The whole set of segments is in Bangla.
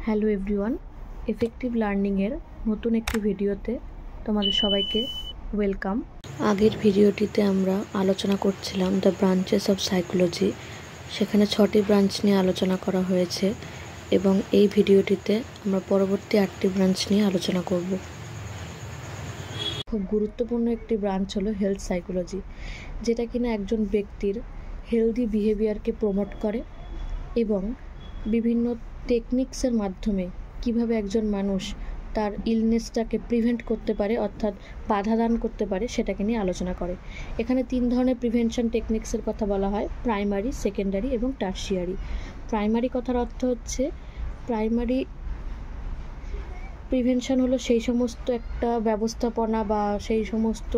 হ্যালো এভরিওয়ান, এফেক্টিভ লার্নিংয়ের নতুন একটি ভিডিওতে তোমাদের সবাইকে ওয়েলকাম। আগের ভিডিওটিতে আমরা আলোচনা করছিলাম দ্য ব্রাঞ্চেস অফ সাইকোলজি। সেখানে 6টি ব্রাঞ্চ নিয়ে আলোচনা করা হয়েছে এবং এই ভিডিওটিতে আমরা পরবর্তী 8টি ব্রাঞ্চ নিয়ে আলোচনা করব। খুব গুরুত্বপূর্ণ একটি ব্রাঞ্চ হলো হেলথ সাইকোলজি, যেটা কিনা একজন ব্যক্তির হেলদি বিহেভিয়ারকে প্রমোট করে এবং বিভিন্ন টেকনিক্সের মাধ্যমে কিভাবে একজন মানুষ তার ইলনেসটাকে প্রিভেন্ট করতে পারে, অর্থাৎ বাধা দান করতে পারে, সেটাকে নিয়ে আলোচনা করে। এখানে 3 ধরনের প্রিভেনশন টেকনিক্সের কথা বলা হয়: প্রাইমারি, সেকেন্ডারি এবং টার্সিয়ারি। প্রাইমারি কথার অর্থ হচ্ছে, প্রাইমারি প্রিভেনশন হলো সেই সমস্ত একটা ব্যবস্থাপনা বা সেই সমস্ত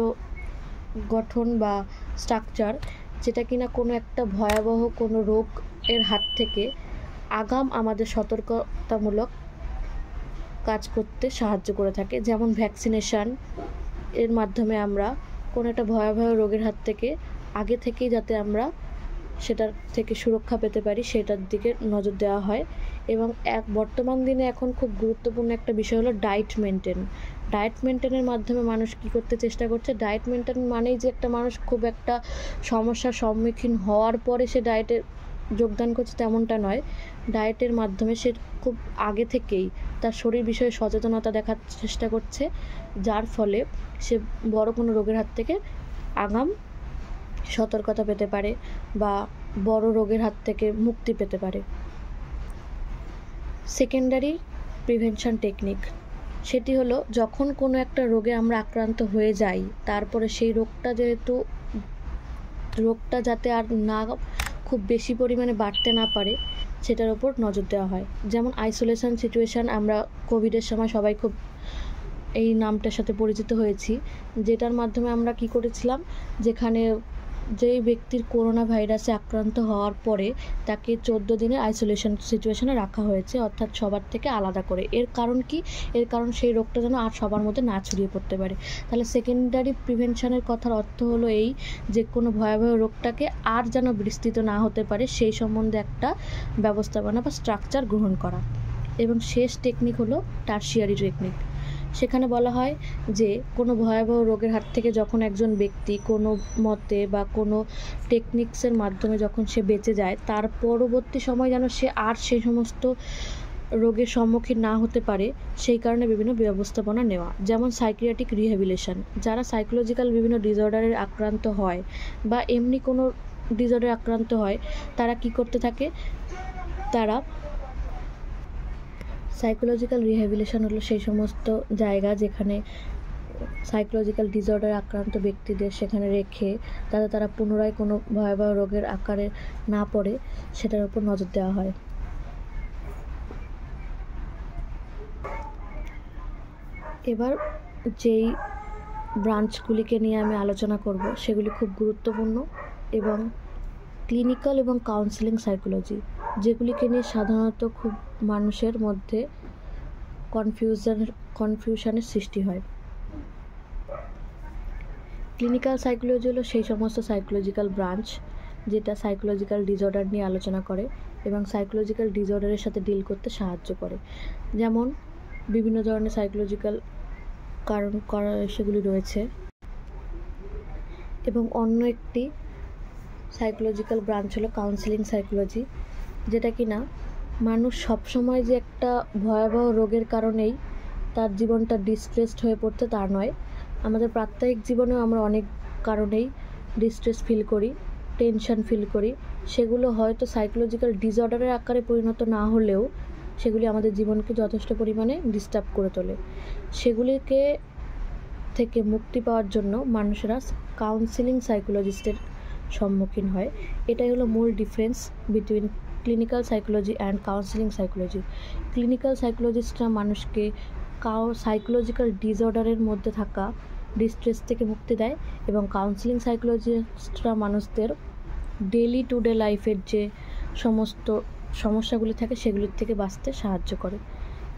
গঠন বা স্ট্রাকচার যেটা কিনা কোনো একটা ভয়াবহ কোনো রোগ এর হাত থেকে আগাম আমাদের সতর্কতামূলক কাজ করতে সাহায্য করে থাকে। যেমন ভ্যাকসিনেশান এর মাধ্যমে আমরা কোনো একটা ভয়াবহ রোগের হাত থেকে আগে থেকেই যাতে আমরা সেটার থেকে সুরক্ষা পেতে পারি সেটার দিকে নজর দেওয়া হয়। এবং বর্তমান দিনে এখন খুব গুরুত্বপূর্ণ একটা বিষয় হলো ডায়েট মেনটেনের মাধ্যমে মানুষ কী করতে চেষ্টা করছে। ডায়েট মেনটেন মানেই যে একটা মানুষ খুব একটা সমস্যার সম্মুখীন হওয়ার পরে সে ডায়েটে যোগদান করছে তেমনটা নয়। ডায়েটের মাধ্যমে সে খুব আগে থেকেই তার শরীর বিষয়ে সচেতনতা দেখার চেষ্টা করছে, যার ফলে সে বড় কোনো রোগের হাত থেকে আগাম সতর্কতা পেতে পারে বা বড় রোগের হাত থেকে মুক্তি পেতে পারে। সেকেন্ডারি প্রিভেনশন টেকনিক, সেটি হলো যখন কোনো একটা রোগে আমরা আক্রান্ত হয়ে যাই, তারপরে সেই রোগটা যাতে আর না খুব বেশি পরিমাণে বাড়তে না পারে সেটার উপর নজর দেওয়া হয়। যেমন আইসোলেশন সিচুয়েশান, আমরা কোভিডের সময় সবাই খুব এই নামটার সাথে পরিচিত হয়েছি, যেটার মাধ্যমে আমরা কি করেছিলাম, যেখানে যেই ব্যক্তির করোনা ভাইরাসে আক্রান্ত হওয়ার পরে তাকে 14 দিনের আইসোলেশন সিচুয়েশনে রাখা হয়েছে, অর্থাৎ সবার থেকে আলাদা করে। এর কারণ কি? এর কারণ সেই রোগটা যেন আর সবার মধ্যে না ছড়িয়ে পড়তে পারে। তাহলে সেকেন্ডারি প্রিভেনশনের কথার অর্থ হলো এই, যে কোনো ভয়াবহ রোগটাকে আর যেন বিস্তৃত না হতে পারে সেই সম্বন্ধে একটা ব্যবস্থাপনা বা স্ট্রাকচার গ্রহণ করা। এবং শেষ টেকনিক হলো টার্সিয়ারি টেকনিক। সেখানে বলা হয় যে কোনো ভয়াবহ রোগের হাত থেকে যখন একজন ব্যক্তি কোনো মতে বা কোনো টেকনিক্সের মাধ্যমে যখন সে বেঁচে যায়, তার পরবর্তী সময় যেন সে আর সেই সমস্ত রোগের সম্মুখীন না হতে পারে, সেই কারণে বিভিন্ন ব্যবস্থাপনা নেওয়া। যেমন সাইকিয়াট্রিক রিহ্যাবিলিটেশন, যারা সাইকোলজিক্যাল বিভিন্ন ডিসঅর্ডারের আক্রান্ত হয় বা এমনি কোনো ডিসঅর্ডারে আক্রান্ত হয়, তারা কি করতে থাকে, তারা সাইকোলজিক্যাল রিহ্যাবিলিটেশন হলো সেই সমস্ত জায়গা যেখানে সাইকোলজিক্যাল ডিসঅর্ডারে আক্রান্ত ব্যক্তিদের সেখানে রেখে যাতে তারা পুনরায় কোনো ভয়াবহ রোগের আকারে না পড়ে সেটার উপর নজর দেওয়া হয়। এবার যেই ব্রাঞ্চগুলিকে নিয়ে আমি আলোচনা করব সেগুলি খুব গুরুত্বপূর্ণ এবং ক্লিনিক্যাল এবং কাউন্সেলিং সাইকোলজি, যেগুলিকে নিয়ে সাধারণত খুব মানুষের মধ্যে কনফিউশনের সৃষ্টি হয়। ক্লিনিক্যাল সাইকোলজি হলো সেই সমস্ত সাইকোলজিক্যাল ব্রাঞ্চ যেটা সাইকোলজিক্যাল ডিসঅর্ডার নিয়ে আলোচনা করে এবং সাইকোলজিক্যাল ডিসঅর্ডারের সাথে ডিল করতে সাহায্য করে। যেমন বিভিন্ন ধরনের সাইকোলজিক্যাল কারণ সেগুলি রয়েছে। এবং অন্য একটি সাইকোলজিক্যাল ব্রাঞ্চ হলো কাউন্সেলিং সাইকোলজি, যেটা কিনা মানুষ সবসময় যে একটা ভয়াবহ রোগের কারণেই তার জীবনটা ডিস্ট্রেসড হয়ে পড়তে তা নয়। আমাদের প্রাত্যহিক জীবনেও আমরা অনেক কারণেই ডিস্ট্রেস ফিল করি, টেনশন ফিল করি। সেগুলো হয়তো সাইকোলজিক্যাল ডিসঅর্ডারের আকারে পরিণত না হলেও সেগুলি আমাদের জীবনকে যথেষ্ট পরিমাণে ডিস্টার্ব করে তোলে। সেগুলিকে থেকে মুক্তি পাওয়ার জন্য মানুষেরা কাউন্সেলিং সাইকোলজিস্টের সম্মুখীন হয়। এটাই হলো মূল difference between clinical psychology and counselling psychology. Clinical সাইকোলজিস্টরা মানুষকে সাইকোলজিক্যাল ডিসঅর্ডারের মধ্যে থাকা ডিস্ট্রেস থেকে মুক্তি দেয় এবং কাউন্সেলিং সাইকোলজিস্টরা মানুষদের ডেইলি টু ডে লাইফের যে সমস্ত সমস্যাগুলি থাকে সেগুলির থেকে বাঁচতে সাহায্য করে।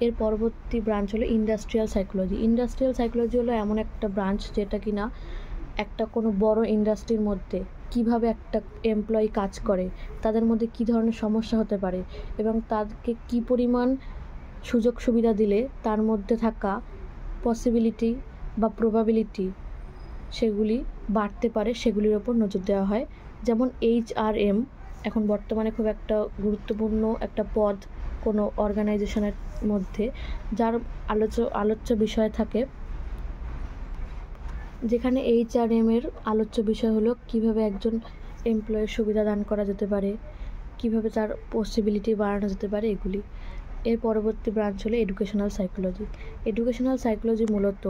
এর পরবর্তী ব্রাঞ্চ হলো ইন্ডাস্ট্রিয়াল সাইকোলজি। ইন্ডাস্ট্রিয়াল সাইকোলজি হলো এমন একটা ব্রাঞ্চ যেটা কিনা একটা কোনো বড় ইন্ডাস্ট্রির মধ্যে কিভাবে একটা এমপ্লয়ি কাজ করে, তাদের মধ্যে কী ধরনের সমস্যা হতে পারে এবং তাদেরকে কী পরিমাণ সুযোগ সুবিধা দিলে তার মধ্যে থাকা পসিবিলিটি বা প্রবাবিলিটি সেগুলি বাড়তে পারে, সেগুলির ওপর নজর দেওয়া হয়। যেমন HRM এখন বর্তমানে খুব একটা গুরুত্বপূর্ণ একটা পদ কোনো অর্গানাইজেশনের মধ্যে, যার আলোচ্য বিষয় থাকে, যেখানে HRM এর আলোচ্য বিষয় হলো কীভাবে একজন এমপ্লয়ের সুবিধা দান করা যেতে পারে, কীভাবে তার পসিবিলিটি বাড়ানো যেতে পারে, এগুলি। এর পরবর্তী ব্রাঞ্চ হলো এডুকেশনাল সাইকোলজি। এডুকেশনাল সাইকোলজি মূলত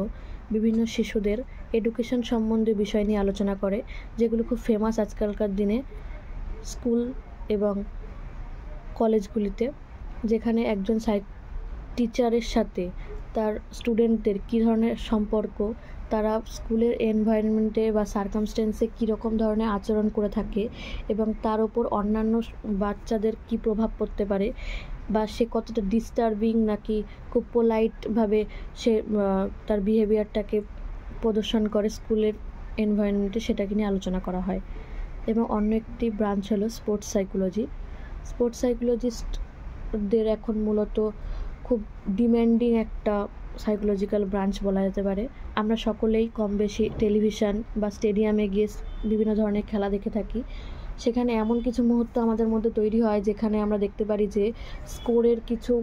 বিভিন্ন শিশুদের এডুকেশন সম্বন্ধে বিষয় নিয়ে আলোচনা করে, যেগুলো খুব ফেমাস আজকালকার দিনে স্কুল এবং কলেজগুলিতে, যেখানে একজন টিচারের সাথে তার স্টুডেন্টদের কী ধরনের সম্পর্ক, তারা স্কুলের এনভায়রনমেন্টে বা সার্কামস্টেন্সে কীরকম ধরনের আচরণ করে থাকে এবং তার ওপর অন্যান্য বাচ্চাদের কী প্রভাব পড়তে পারে, বা সে কতটা ডিস্টার্বিং নাকি খুব পোলাইটভাবে সে তার বিহেভিয়ারটাকে প্রদর্শন করে স্কুলের এনভায়রনমেন্টে, সেটাকে নিয়ে আলোচনা করা হয়। এবং অন্য একটি ব্রাঞ্চ হলো স্পোর্টস সাইকোলজি। স্পোর্টস সাইকোলজিস্টদের এখন মূলত খুব ডিম্যান্ডিং একটা সাইকোলজিক্যাল ব্রাঞ্চ বলা যেতে পারে। আমরা সকলেই কম বেশি টেলিভিশন বা স্টেডিয়ামে গিয়ে বিভিন্ন ধরনের খেলা দেখে থাকি। সেখানে এমন কিছু মুহূর্ত আমাদের মধ্যে তৈরি হয় যেখানে আমরা দেখতে পারি যে স্কোরের কিছু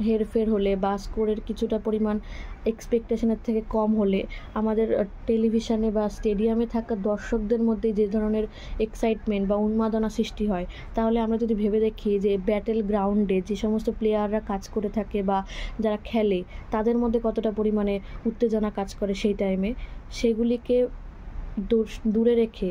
হেরফের হলে বা স্কোরের কিছুটা পরিমাণ এক্সপেকটেশনের থেকে কম হলে আমাদের টেলিভিশনে বা স্টেডিয়ামে থাকা দর্শকদের মধ্যে যে ধরনের এক্সাইটমেন্ট বা উন্মাদনা সৃষ্টি হয়, তাহলে আমরা যদি ভেবে দেখি যে ব্যাটেল গ্রাউন্ডে যে সমস্ত প্লেয়াররা কাজ করে থাকে বা যারা খেলে তাদের মধ্যে কতটা পরিমাণে উত্তেজনা কাজ করে সেই টাইমে, সেগুলিকে দূরে রেখে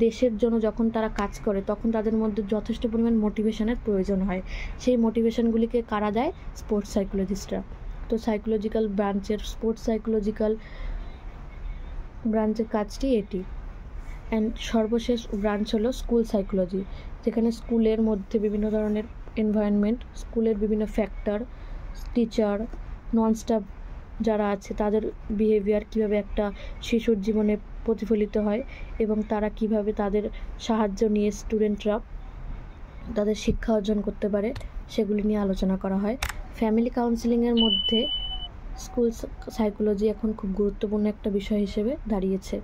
দেশের জন্য যখন তারা কাজ করে তখন তাদের মধ্যে যথেষ্ট পরিমাণ মোটিভেশনের প্রয়োজন হয়। সেই মোটিভেশনগুলিকে কারা দেয়? স্পোর্টস সাইকোলজিস্টরা। তো সাইকোলজিক্যাল ব্রাঞ্চের স্পোর্টস সাইকোলজিক্যাল ব্রাঞ্চের কাজটি এটি। অ্যান্ড সর্বশেষ ব্রাঞ্চ হলো স্কুল সাইকোলজি, যেখানে স্কুলের মধ্যে বিভিন্ন ধরনের এনভায়রনমেন্ট, স্কুলের বিভিন্ন ফ্যাক্টর, টিচার, নন স্টাফ যারা আছে তাদের বিহেভিয়ার কীভাবে একটা শিশুর জীবনে প্রতিফলিত হয় এবং তারা কিভাবে তাদের সাহায্য নিয়ে স্টুডেন্টরা তাদের শিক্ষা অর্জন করতে পারে, সেগুলি নিয়ে আলোচনা করা হয়। ফ্যামিলি কাউন্সেলিংয়ের মধ্যে স্কুল সাইকোলজি এখন খুব গুরুত্বপূর্ণ একটা বিষয় হিসেবে দাঁড়িয়েছে।